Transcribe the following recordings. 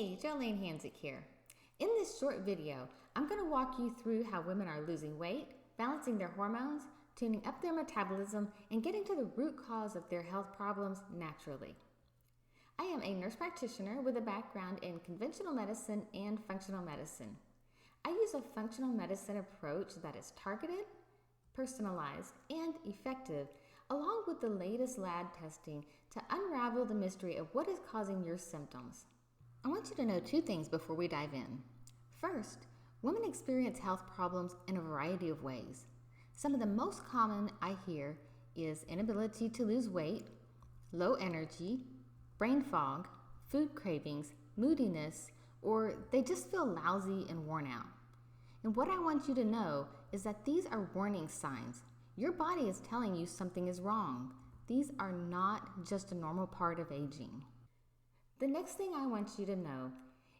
Hey, Jolene Hanzik here. In this short video, I'm going to walk you through how women are losing weight, balancing their hormones, tuning up their metabolism, and getting to the root cause of their health problems naturally. I am a nurse practitioner with a background in conventional medicine and functional medicine. I use a functional medicine approach that is targeted, personalized, and effective, along with the latest lab testing to unravel the mystery of what is causing your symptoms. I want you to know two things before we dive in. First, women experience health problems in a variety of ways. Some of the most common I hear is inability to lose weight, low energy, brain fog, food cravings, moodiness, or they just feel lousy and worn out. And what I want you to know is that these are warning signs. Your body is telling you something is wrong. These are not just a normal part of aging. The next thing I want you to know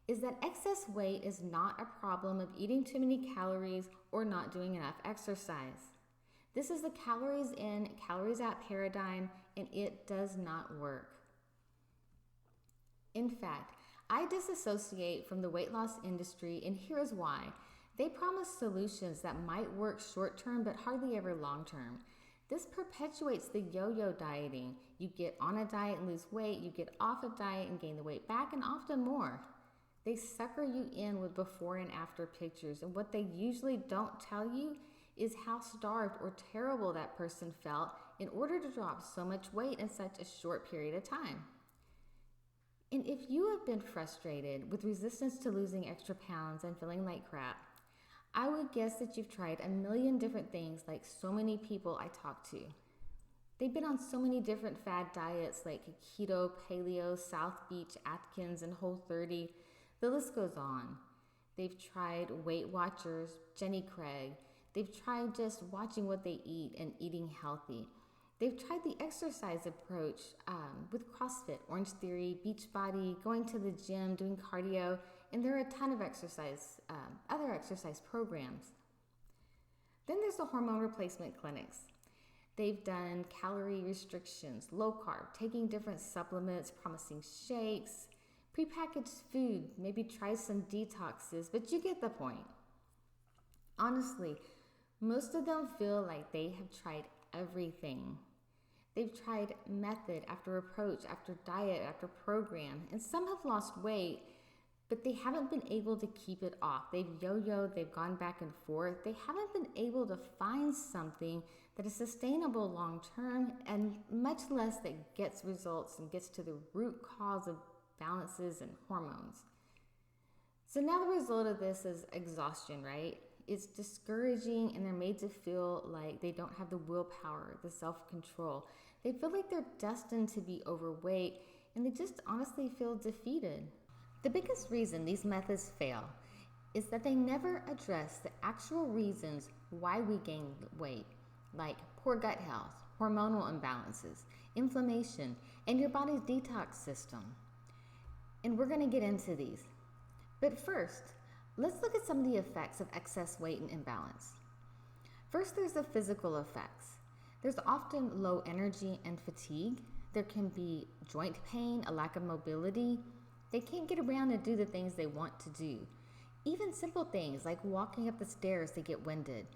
is that excess weight is not a problem of eating too many calories or not doing enough exercise. This is the calories in, calories out paradigm, and it does not work. In fact, I disassociate from the weight loss industry, and here is why. They promise solutions that might work short term but hardly ever long term. This perpetuates the yo-yo dieting. You get on a diet and lose weight, you get off a diet and gain the weight back, and often more. They sucker you in with before and after pictures, and what they usually don't tell you is how starved or terrible that person felt in order to drop so much weight in such a short period of time. And if you have been frustrated with resistance to losing extra pounds and feeling like crap, I would guess that you've tried a million different things like so many people I talk to. They've been on so many different fad diets like keto, paleo, South Beach, Atkins, and Whole30. The list goes on. They've tried Weight Watchers, Jenny Craig. They've tried just watching what they eat and eating healthy. They've tried the exercise approach with CrossFit, Orange Theory, Beachbody, going to the gym, doing cardio, and there are a ton of other exercise programs. Then there's the hormone replacement clinics. They've done calorie restrictions, low carb, taking different supplements, promising shakes, prepackaged food, maybe try some detoxes, but you get the point. Honestly, most of them feel like they have tried everything. They've tried method after approach, after diet, after program, and some have lost weight, but they haven't been able to keep it off. They've yo-yoed, they've gone back and forth. They haven't been able to find something that is sustainable long-term, and much less that gets results and gets to the root cause of balances and hormones. So now the result of this is exhaustion, right? It's discouraging, and they're made to feel like they don't have the willpower, the self-control. They feel like they're destined to be overweight, and they just honestly feel defeated. The biggest reason these methods fail is that they never address the actual reasons why we gain weight, like poor gut health, hormonal imbalances, inflammation, and your body's detox system. And we're going to get into these. But first, let's look at some of the effects of excess weight and imbalance. First, there's the physical effects. There's often low energy and fatigue. There can be joint pain, a lack of mobility. They can't get around and do the things they want to do. Even simple things like walking up the stairs, they get winded,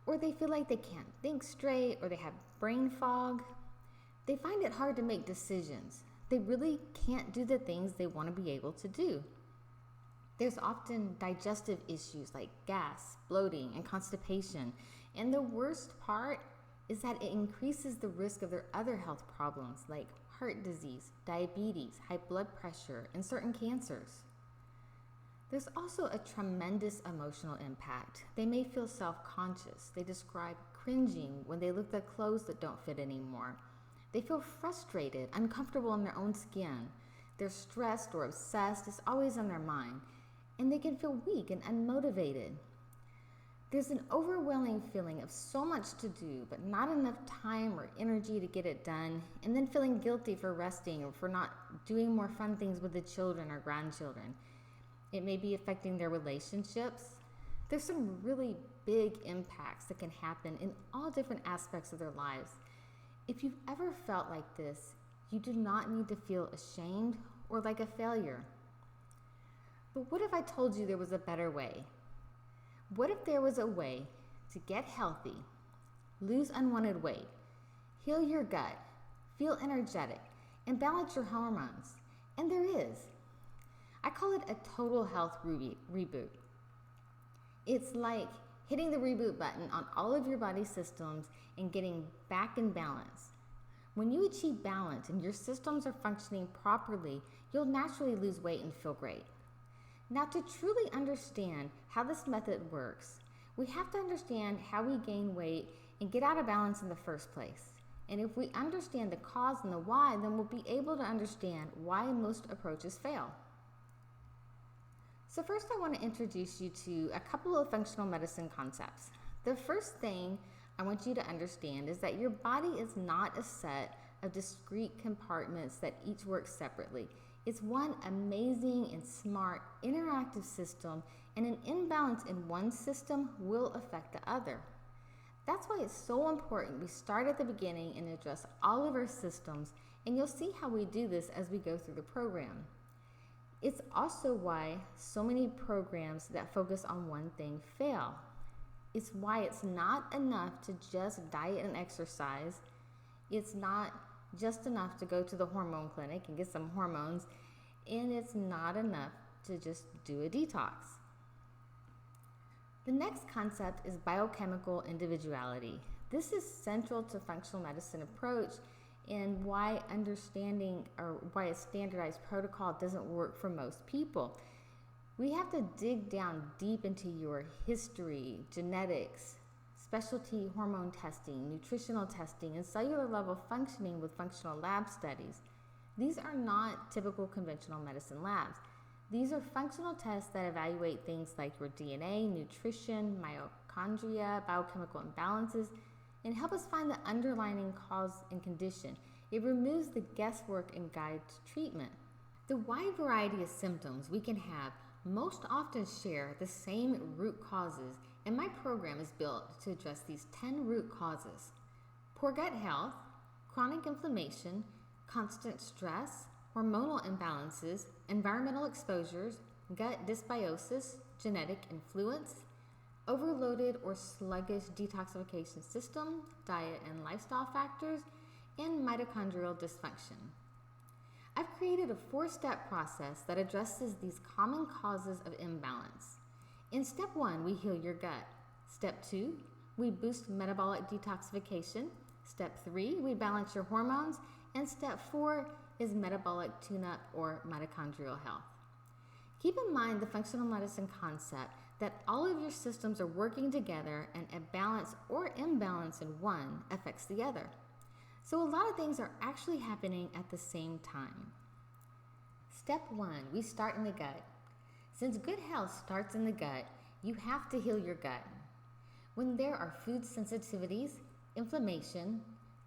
or they feel like they can't think straight, or they have brain fog. They find it hard to make decisions. They really can't do the things they want to be able to do. There's often digestive issues like gas, bloating, and constipation. And the worst part is that it increases the risk of their other health problems like heart disease, diabetes, high blood pressure, and certain cancers. There's also a tremendous emotional impact. They may feel self-conscious. They describe cringing when they look at clothes that don't fit anymore. They feel frustrated, uncomfortable in their own skin. They're stressed or obsessed. It's always on their mind. And they can feel weak and unmotivated. There's an overwhelming feeling of so much to do, but not enough time or energy to get it done, and then feeling guilty for resting or for not doing more fun things with the children or grandchildren. It may be affecting their relationships. There's some really big impacts that can happen in all different aspects of their lives. If you've ever felt like this, you do not need to feel ashamed or like a failure. But what if I told you there was a better way? What if there was a way to get healthy, lose unwanted weight, heal your gut, feel energetic, and balance your hormones? And there is. I call it a total health reboot. It's like hitting the reboot button on all of your body systems and getting back in balance. When you achieve balance and your systems are functioning properly, you'll naturally lose weight and feel great. Now, to truly understand how this method works, we have to understand how we gain weight and get out of balance in the first place. And if we understand the cause and the why, then we'll be able to understand why most approaches fail. So first, I want to introduce you to a couple of functional medicine concepts. The first thing I want you to understand is that your body is not a set of discrete compartments that each work separately. It's one amazing and smart interactive system, and an imbalance in one system will affect the other. That's why it's so important we start at the beginning and address all of our systems, and you'll see how we do this as we go through the program. It's also why so many programs that focus on one thing fail. It's why it's not enough to just diet and exercise. It's not just enough to go to the hormone clinic and get some hormones, and it's not enough to just do a detox. The next concept is biochemical individuality. This is central to functional medicine approach and why a standardized protocol doesn't work for most people. We have to dig down deep into your history, genetics, specialty hormone testing, nutritional testing, and cellular level functioning with functional lab studies. These are not typical conventional medicine labs. These are functional tests that evaluate things like your DNA, nutrition, mitochondria, biochemical imbalances, and help us find the underlying cause and condition. It removes the guesswork and guides treatment. The wide variety of symptoms we can have most often share the same root causes, and my program is built to address these 10 root causes: poor gut health, chronic inflammation, constant stress, hormonal imbalances, environmental exposures, gut dysbiosis, genetic influence, overloaded or sluggish detoxification system, diet and lifestyle factors, and mitochondrial dysfunction. I've created a 4-step process that addresses these common causes of imbalance. In step 1, we heal your gut. Step 2, we boost metabolic detoxification. Step 3, we balance your hormones. And step 4 is metabolic tune-up or mitochondrial health. Keep in mind the functional medicine concept that all of your systems are working together, and a balance or imbalance in one affects the other. So a lot of things are actually happening at the same time. Step 1, we start in the gut. Since good health starts in the gut, you have to heal your gut. When there are food sensitivities, inflammation,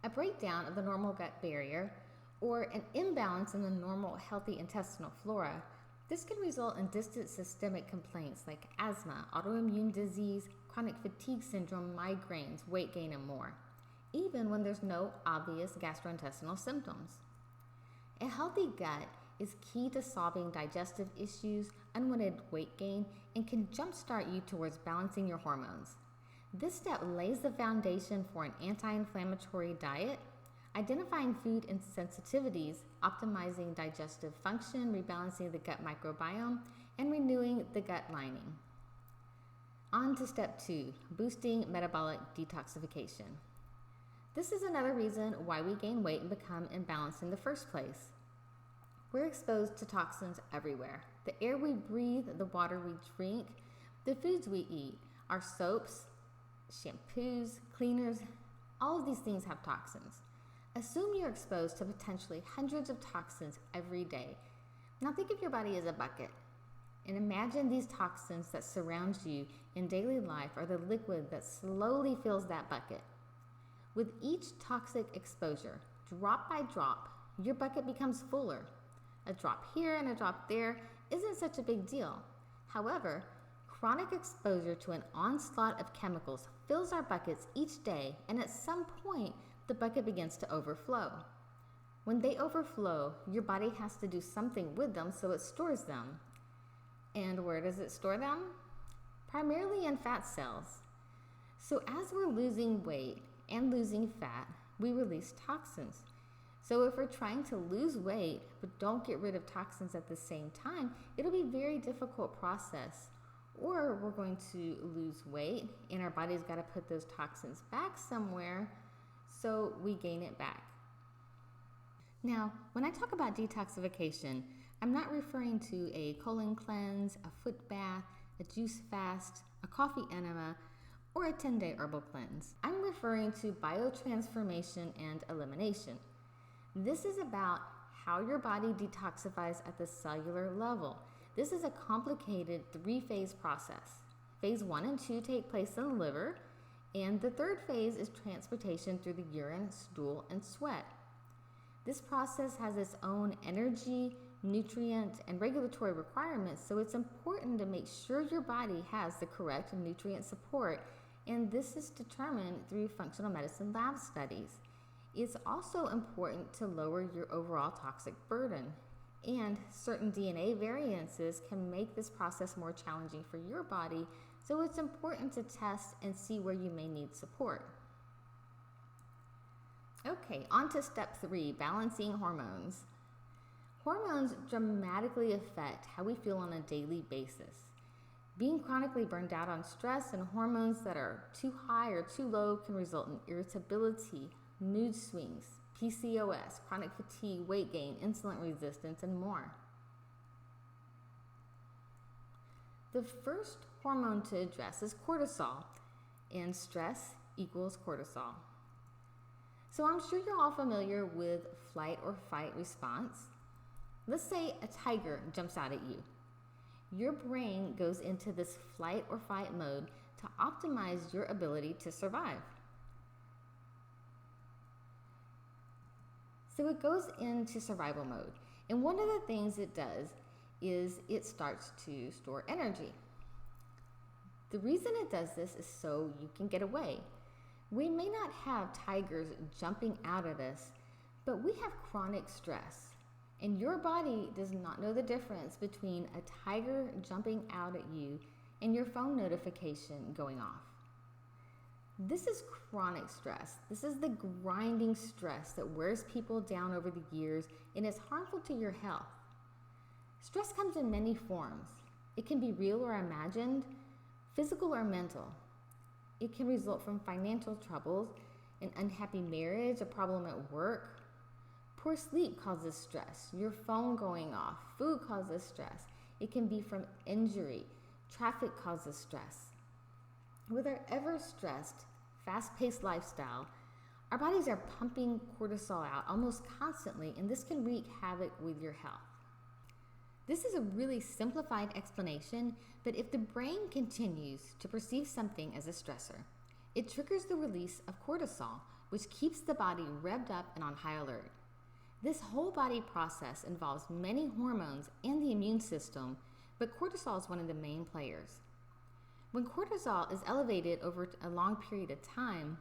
a breakdown of the normal gut barrier, or an imbalance in the normal healthy intestinal flora, this can result in distant systemic complaints like asthma, autoimmune disease, chronic fatigue syndrome, migraines, weight gain, and more, even when there's no obvious gastrointestinal symptoms. A healthy gut is key to solving digestive issues, unwanted weight gain, and can jumpstart you towards balancing your hormones. This step lays the foundation for an anti-inflammatory diet, identifying food insensitivities, optimizing digestive function, rebalancing the gut microbiome, and renewing the gut lining. On to step 2, boosting metabolic detoxification. This is another reason why we gain weight and become imbalanced in the first place. We're exposed to toxins everywhere. The air we breathe, the water we drink, the foods we eat, our soaps, shampoos, cleaners, all of these things have toxins. Assume you're exposed to potentially hundreds of toxins every day. Now think of your body as a bucket, and imagine these toxins that surround you in daily life are the liquid that slowly fills that bucket. With each toxic exposure, drop by drop, your bucket becomes fuller. A drop here and a drop there isn't such a big deal. However, chronic exposure to an onslaught of chemicals fills our buckets each day, and at some point, the bucket begins to overflow. When they overflow, your body has to do something with them, so it stores them. And where does it store them? Primarily in fat cells. So as we're losing weight and losing fat, we release toxins. So if we're trying to lose weight but don't get rid of toxins at the same time, it'll be a very difficult process. Or we're going to lose weight and our body's got to put those toxins back somewhere, so we gain it back. Now, when I talk about detoxification, I'm not referring to a colon cleanse, a foot bath, a juice fast, a coffee enema, or a 10-day herbal cleanse. I'm referring to biotransformation and elimination. This is about how your body detoxifies at the cellular level. This is a complicated 3-phase process. Phase 1 and 2 take place in the liver, and the third phase is transportation through the urine, stool, and sweat. This process has its own energy, nutrient, and regulatory requirements, so it's important to make sure your body has the correct nutrient support, and this is determined through functional medicine lab studies. It's also important to lower your overall toxic burden, and certain DNA variances can make this process more challenging for your body, so it's important to test and see where you may need support. Okay, on to step 3, balancing hormones. Hormones dramatically affect how we feel on a daily basis. Being chronically burned out on stress and hormones that are too high or too low can result in irritability, mood swings, PCOS, chronic fatigue, weight gain, insulin resistance, and more. The first hormone to address is cortisol, and stress equals cortisol. So I'm sure you're all familiar with flight or fight response. Let's say a tiger jumps out at you. Your brain goes into this flight or fight mode to optimize your ability to survive. So it goes into survival mode. And one of the things it does is it starts to store energy. The reason it does this is so you can get away. We may not have tigers jumping out at us, but we have chronic stress. And your body does not know the difference between a tiger jumping out at you and your phone notification going off. This is chronic stress. This is the grinding stress that wears people down over the years and is harmful to your health. Stress comes in many forms. It can be real or imagined, physical or mental. It can result from financial troubles, an unhappy marriage, a problem at work. Poor sleep causes stress. Your phone going off. Food causes stress. It can be from injury. Traffic causes stress. With our ever-stressed, fast-paced lifestyle, our bodies are pumping cortisol out almost constantly, and this can wreak havoc with your health. This is a really simplified explanation, but if the brain continues to perceive something as a stressor, it triggers the release of cortisol, which keeps the body revved up and on high alert. This whole body process involves many hormones and the immune system, but cortisol is one of the main players. When cortisol is elevated over a long period of time,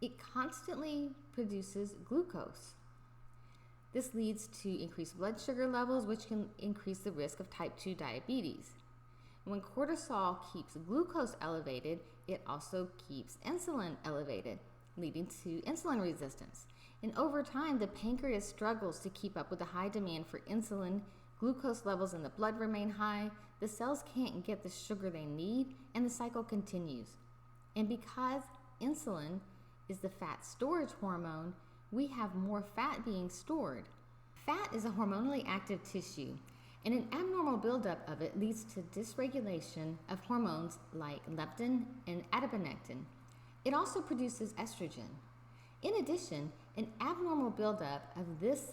it constantly produces glucose. This leads to increased blood sugar levels, which can increase the risk of type 2 diabetes. When cortisol keeps glucose elevated, it also keeps insulin elevated, leading to insulin resistance. And over time, the pancreas struggles to keep up with the high demand for insulin. Glucose levels in the blood remain high. The cells can't get the sugar they need, and the cycle continues. And because insulin is the fat storage hormone, we have more fat being stored. Fat is a hormonally active tissue, and an abnormal buildup of it leads to dysregulation of hormones like leptin and adiponectin. It also produces estrogen. In addition, an abnormal buildup of this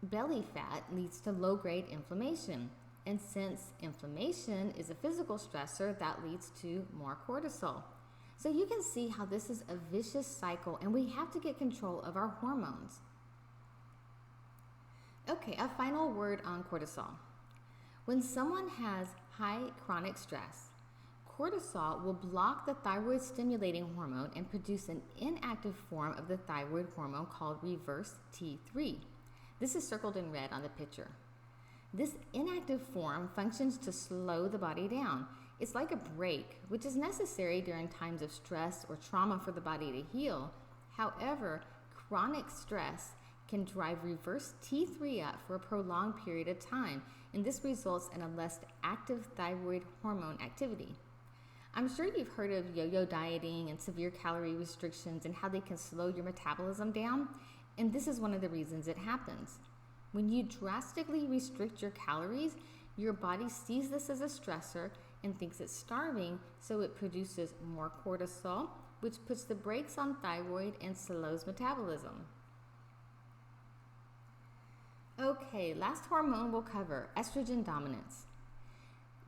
belly fat leads to low-grade inflammation. And since inflammation is a physical stressor, that leads to more cortisol. So you can see how this is a vicious cycle, and we have to get control of our hormones. Okay, a final word on cortisol. When someone has high chronic stress, cortisol will block the thyroid stimulating hormone and produce an inactive form of the thyroid hormone called reverse T3. This is circled in red on the picture. This inactive form functions to slow the body down. It's like a brake, which is necessary during times of stress or trauma for the body to heal. However, chronic stress can drive reverse T3 up for a prolonged period of time, and this results in a less active thyroid hormone activity. I'm sure you've heard of yo-yo dieting and severe calorie restrictions and how they can slow your metabolism down, and this is one of the reasons it happens. When you drastically restrict your calories, your body sees this as a stressor and thinks it's starving, so it produces more cortisol, which puts the brakes on thyroid and slows metabolism. Okay, last hormone we'll cover, estrogen dominance.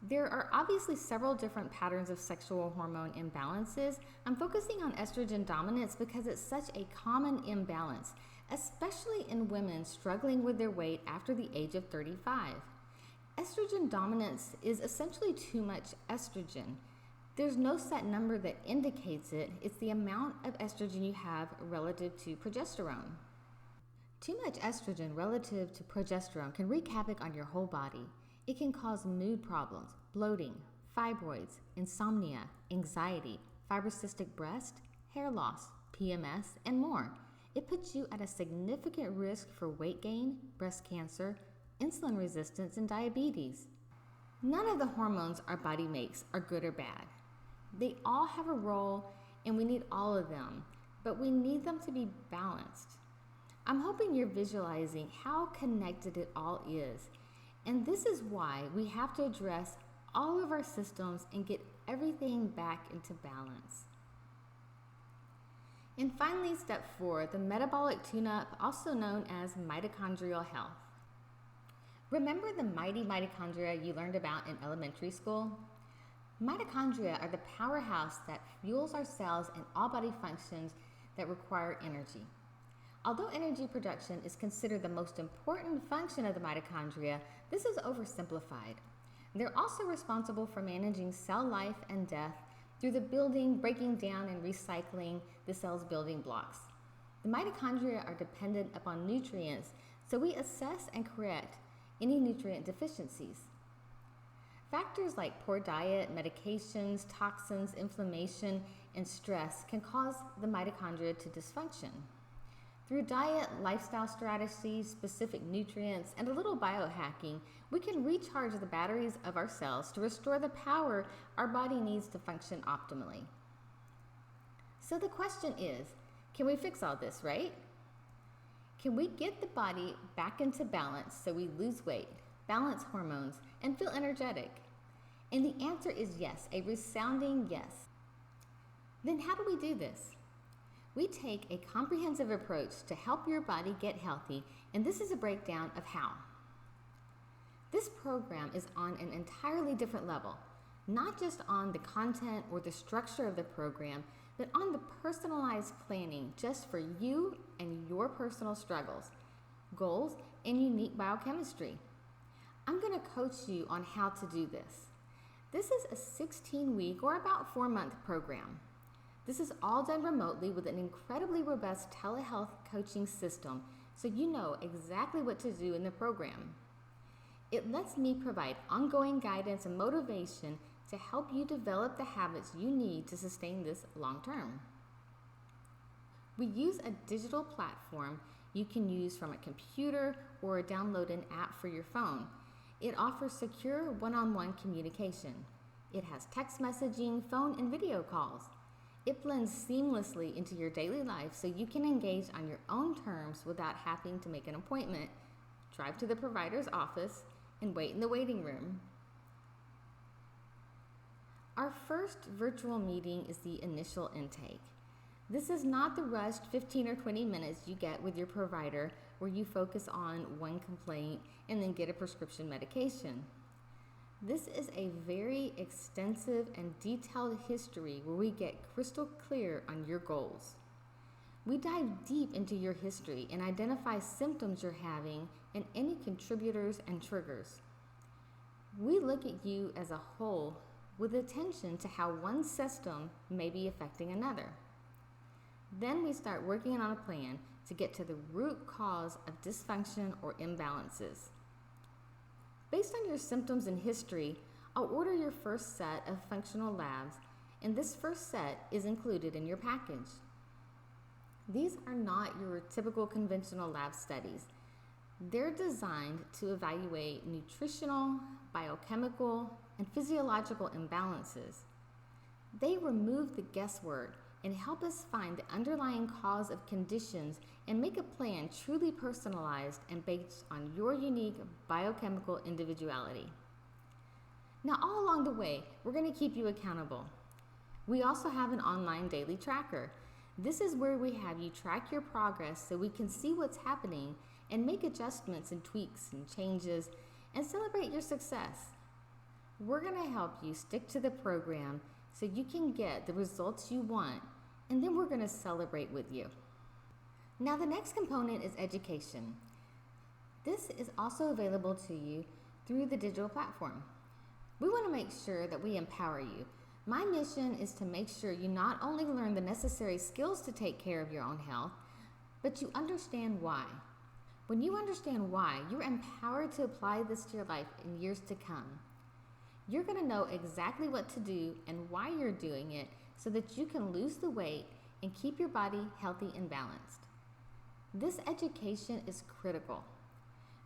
There are obviously several different patterns of sexual hormone imbalances. I'm focusing on estrogen dominance because it's such a common imbalance, especially in women struggling with their weight after the age of 35. Estrogen dominance is essentially too much estrogen. There's no set number that indicates it. It's the amount of estrogen you have relative to progesterone. Too much estrogen relative to progesterone can wreak havoc on your whole body. It can cause mood problems, bloating, fibroids, insomnia, anxiety, fibrocystic breast, hair loss, PMS, and more. It puts you at a significant risk for weight gain, breast cancer, insulin resistance, and diabetes. None of the hormones our body makes are good or bad. They all have a role, and we need all of them, but we need them to be balanced. I'm hoping you're visualizing how connected it all is, and this is why we have to address all of our systems and get everything back into balance. And finally, step 4, the metabolic tune-up, also known as mitochondrial health. Remember the mighty mitochondria you learned about in elementary school? Mitochondria are the powerhouse that fuels our cells and all body functions that require energy. Although energy production is considered the most important function of the mitochondria, this is oversimplified. They're also responsible for managing cell life and death through the building, breaking down, and recycling the cell's building blocks. The mitochondria are dependent upon nutrients, so we assess and correct any nutrient deficiencies. Factors like poor diet, medications, toxins, inflammation, and stress can cause the mitochondria to dysfunction. Through diet, lifestyle strategies, specific nutrients, and a little biohacking, we can recharge the batteries of our cells to restore the power our body needs to function optimally. So the question is, can we fix all this, right? Can we get the body back into balance so we lose weight, balance hormones, and feel energetic? And the answer is yes, a resounding yes. Then how do we do this? We take a comprehensive approach to help your body get healthy, and this is a breakdown of how. This program is on an entirely different level, not just on the content or the structure of the program, but on the personalized planning just for you and your personal struggles, goals, and unique biochemistry. I'm going to coach you on how to do this. This is a 16-week or about 4-month program. This is all done remotely with an incredibly robust telehealth coaching system, so you know exactly what to do in the program. It lets me provide ongoing guidance and motivation to help you develop the habits you need to sustain this long term. We use a digital platform you can use from a computer or download an app for your phone. It offers secure one-on-one communication. It has text messaging, phone, and video calls. It blends seamlessly into your daily life so you can engage on your own terms without having to make an appointment, drive to the provider's office, and wait in the waiting room. Our first virtual meeting is the initial intake. This is not the rushed 15 or 20 minutes you get with your provider where you focus on one complaint and then get a prescription medication. This is a very extensive and detailed history where we get crystal clear on your goals. We dive deep into your history and identify symptoms you're having and any contributors and triggers. We look at you as a whole with attention to how one system may be affecting another. Then we start working on a plan to get to the root cause of dysfunction or imbalances. Based on your symptoms and history, I'll order your first set of functional labs, and this first set is included in your package. These are not your typical conventional lab studies. They're designed to evaluate nutritional, biochemical, and physiological imbalances. They remove the guesswork and help us find the underlying cause of conditions and make a plan truly personalized and based on your unique biochemical individuality. Now, all along the way, we're going to keep you accountable. We also have an online daily tracker. This is where we have you track your progress so we can see what's happening and make adjustments and tweaks and changes and celebrate your success. We're going to help you stick to the program so you can get the results you want, and then we're going to celebrate with you. Now, the next component is education. This is also available to you through the digital platform. We want to make sure that we empower you. My mission is to make sure you not only learn the necessary skills to take care of your own health, but you understand why. When you understand why, you're empowered to apply this to your life in years to come. You're going to know exactly what to do and why you're doing it so that you can lose the weight and keep your body healthy and balanced. This education is critical.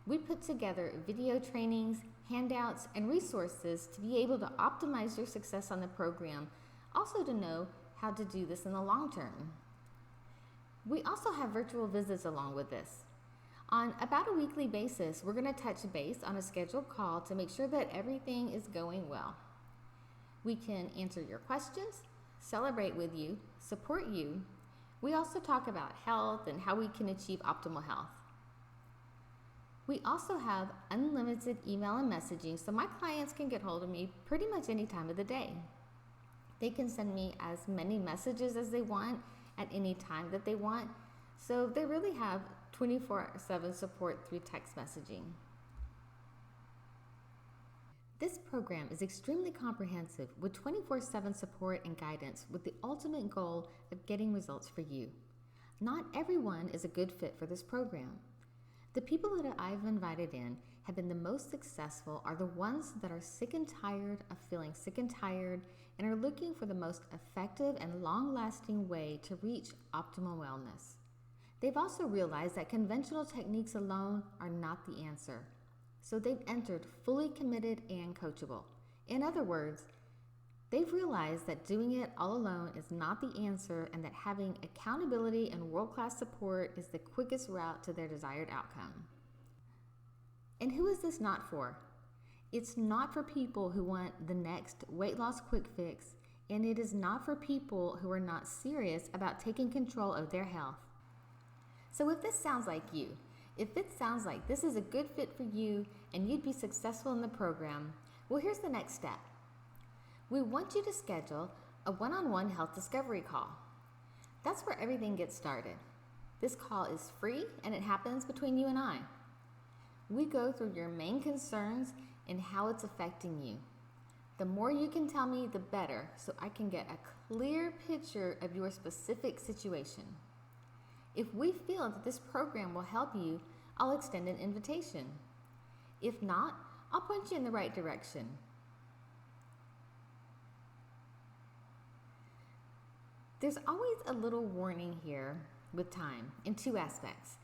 We put together video trainings, handouts, and resources to be able to optimize your success on the program, also to know how to do this in the long term. We also have virtual visits along with this. On about a weekly basis, we're going to touch base on a scheduled call to make sure that everything is going well. We can answer your questions, celebrate with you, support you. We also talk about health and how we can achieve optimal health. We also have unlimited email and messaging so my clients can get hold of me pretty much any time of the day. They can send me as many messages as they want at any time that they want, so they really have 24/7 support through text messaging. This program is extremely comprehensive with 24/7 support and guidance with the ultimate goal of getting results for you. Not everyone is a good fit for this program. The people that I've invited in have been the most successful are the ones that are sick and tired of feeling sick and tired and are looking for the most effective and long-lasting way to reach optimal wellness. They've also realized that conventional techniques alone are not the answer. So they've entered fully committed and coachable. In other words, they've realized that doing it all alone is not the answer and that having accountability and world-class support is the quickest route to their desired outcome. And who is this not for? It's not for people who want the next weight loss quick fix, and it is not for people who are not serious about taking control of their health. So if this sounds like you, if it sounds like this is a good fit for you and you'd be successful in the program, well, here's the next step. We want you to schedule a one-on-one health discovery call. That's where everything gets started. This call is free and it happens between you and I. We go through your main concerns and how it's affecting you. The more you can tell me, the better, so I can get a clear picture of your specific situation. If we feel that this program will help you, I'll extend an invitation. If not, I'll point you in the right direction. There's always a little warning here with time in two aspects.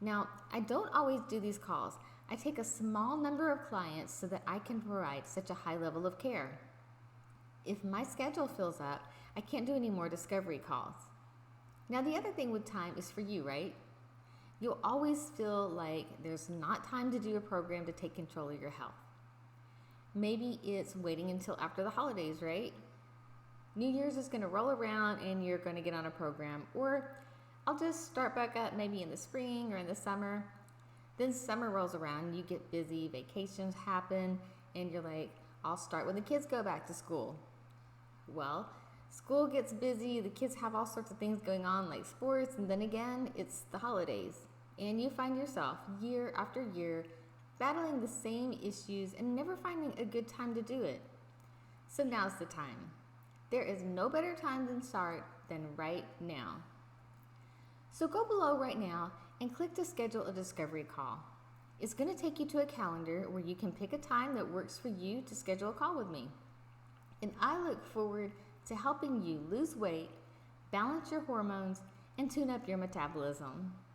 Now, I don't always do these calls. I take a small number of clients so that I can provide such a high level of care. If my schedule fills up, I can't do any more discovery calls. Now, the other thing with time is for you, right? You'll always feel like there's not time to do a program to take control of your health. Maybe it's waiting until after the holidays, right? New Year's is going to roll around and you're going to get on a program. Or I'll just start back up maybe in the spring or in the summer. Then summer rolls around, you get busy, vacations happen, and you're like, I'll start when the kids go back to school. Well, school gets busy, the kids have all sorts of things going on like sports, and then again, it's the holidays. And you find yourself year after year battling the same issues and never finding a good time to do it. So now's the time. There is no better time than start than right now. So go below right now and click to schedule a discovery call. It's going to take you to a calendar where you can pick a time that works for you to schedule a call with me. And I look forward to helping you lose weight, balance your hormones, and tune up your metabolism.